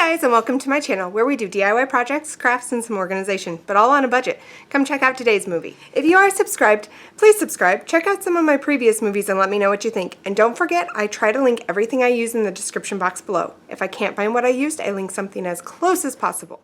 Hey guys, and welcome to my channel where we do DIY projects, crafts, and some organization, but all on a budget. Come check out today's movie. If you are subscribed, please subscribe, check out some of my previous movies and let me know what you think. And don't forget, I try to link everything I use in the description box below. If I can't find what I used, I link something as close as possible.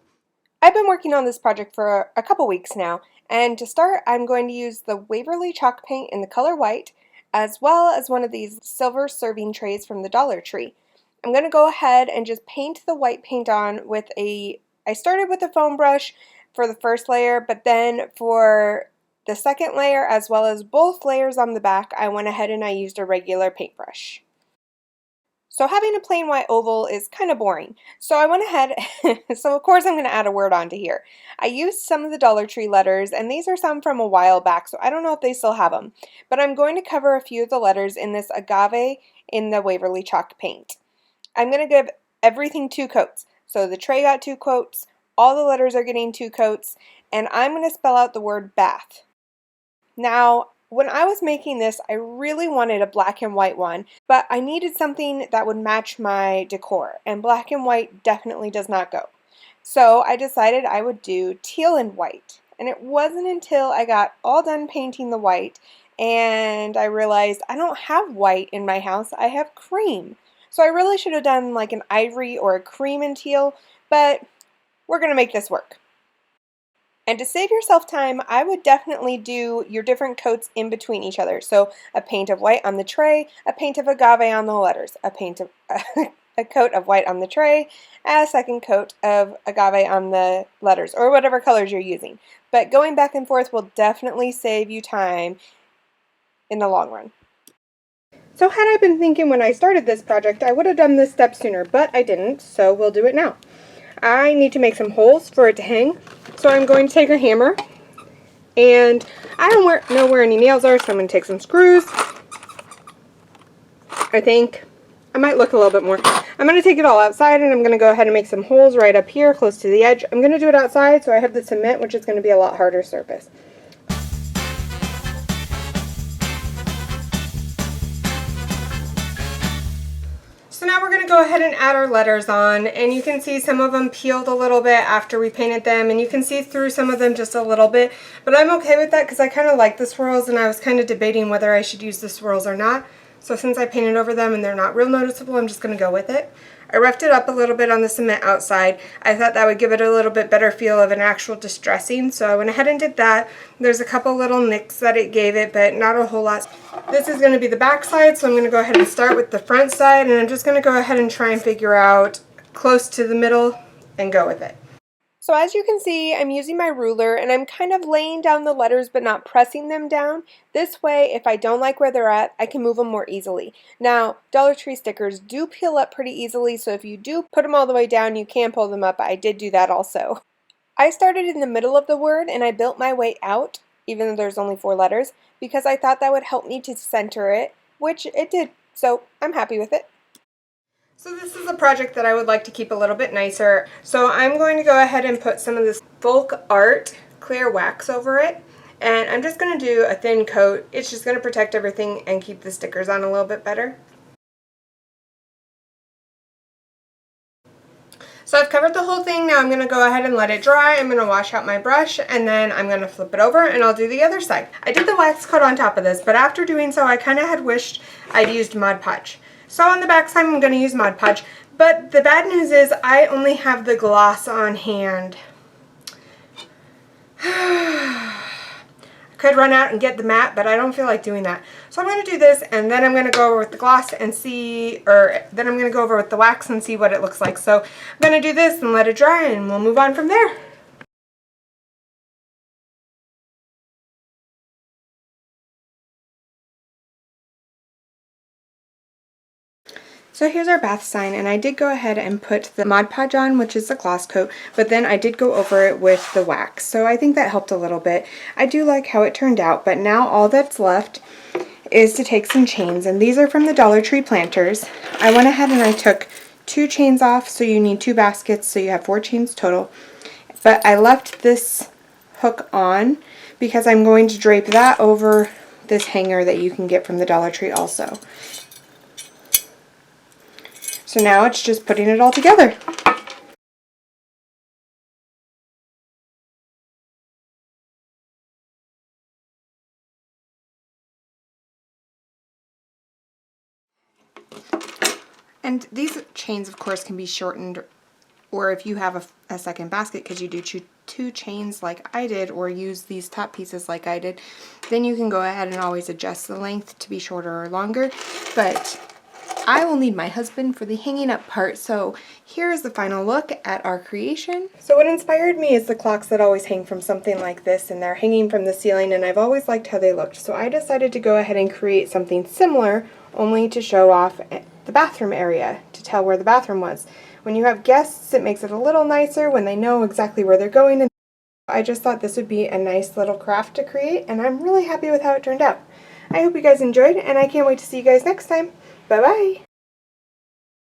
I've been working on this project for a couple weeks now, and to start, I'm going to use the Waverly chalk paint in the color white, as well as one of these silver serving trays from the Dollar Tree. I'm going to go ahead and just paint the white paint on with I started with a foam brush for the first layer, but then for the second layer as well as both layers on the back, I went ahead and I used a regular paintbrush. So having a plain white oval is kind of boring. So I went ahead, so of course I'm going to add a word onto here. I used some of the Dollar Tree letters, and these are some from a while back, so I don't know if they still have them. But I'm going to cover a few of the letters in this agave in the Waverly chalk paint. I'm going to give everything 2 coats. So the tray got 2 coats, all the letters are getting 2 coats, and I'm going to spell out the word bath. Now, when I was making this, I really wanted a black and white one, but I needed something that would match my decor, and black and white definitely does not go. So I decided I would do teal and white, and it wasn't until I got all done painting the white and I realized I don't have white in my house, I have cream. So I really should have done like an ivory or a cream and teal, but we're going to make this work. And to save yourself time, I would definitely do your different coats in between each other. So a paint of white on the tray, a paint of agave on the letters, a coat of white on the tray, and a second coat of agave on the letters, or whatever colors you're using. But going back and forth will definitely save you time in the long run. So had I been thinking when I started this project, I would have done this step sooner, but I didn't, so we'll do it now. I need to make some holes for it to hang, so I'm going to take a hammer, and I don't know where any nails are, so I'm going to take some screws. I think I might look a little bit more. I'm going to take it all outside, and I'm going to go ahead and make some holes right up here, close to the edge. I'm going to do it outside, so I have the cement, which is going to be a lot harder surface. So now we're going to go ahead and add our letters on, and you can see some of them peeled a little bit after we painted them, and you can see through some of them just a little bit, but I'm okay with that because I kind of like the swirls, and I was kind of debating whether I should use the swirls or not. So since I painted over them and they're not real noticeable, I'm just going to go with it. I roughed it up a little bit on the cement outside. I thought that would give it a little bit better feel of an actual distressing, so I went ahead and did that. There's a couple little nicks that it gave it, but not a whole lot. This is going to be the back side, so I'm going to go ahead and start with the front side, and I'm just going to go ahead and try and figure out close to the middle and go with it. So as you can see, I'm using my ruler and I'm kind of laying down the letters but not pressing them down. This way, if I don't like where they're at, I can move them more easily. Now, Dollar Tree stickers do peel up pretty easily, so if you do put them all the way down, you can pull them up. I did do that also. I started in the middle of the word and I built my way out, even though there's only 4 letters, because I thought that would help me to center it, which it did, so I'm happy with it. So this is a project that I would like to keep a little bit nicer. So I'm going to go ahead and put some of this Folk Art clear wax over it. And I'm just going to do a thin coat. It's just going to protect everything and keep the stickers on a little bit better. So I've covered the whole thing. Now I'm going to go ahead and let it dry. I'm going to wash out my brush and then I'm going to flip it over and I'll do the other side. I did the wax coat on top of this, but after doing so I kind of had wished I'd used Mod Podge. So on the back side I'm going to use Mod Podge, but the bad news is I only have the gloss on hand. I could run out and get the matte, but I don't feel like doing that. So I'm going to do this and then I'm going to go over with the gloss and see, or then I'm going to go over with the wax and see what it looks like. So I'm going to do this and let it dry and we'll move on from there. So here's our bath sign, and I did go ahead and put the Mod Podge on, which is the gloss coat, but then I did go over it with the wax, so I think that helped a little bit. I do like how it turned out, but now all that's left is to take some chains, and these are from the Dollar Tree planters. I went ahead and I took 2 chains off, so you need 2 baskets, so you have 4 chains total, but I left this hook on because I'm going to drape that over this hanger that you can get from the Dollar Tree also. So now it's just putting it all together. And these chains, of course, can be shortened, or if you have a second basket because you do two chains like I did, or use these top pieces like I did, then you can go ahead and always adjust the length to be shorter or longer. But I will need my husband for the hanging up part, so here's the final look at our creation. So what inspired me is the clocks that always hang from something like this, and they're hanging from the ceiling, and I've always liked how they looked. So I decided to go ahead and create something similar, only to show off the bathroom area, to tell where the bathroom was. When you have guests, it makes it a little nicer when they know exactly where they're going. And I just thought this would be a nice little craft to create, and I'm really happy with how it turned out. I hope you guys enjoyed, and I can't wait to see you guys next time. Bye-bye!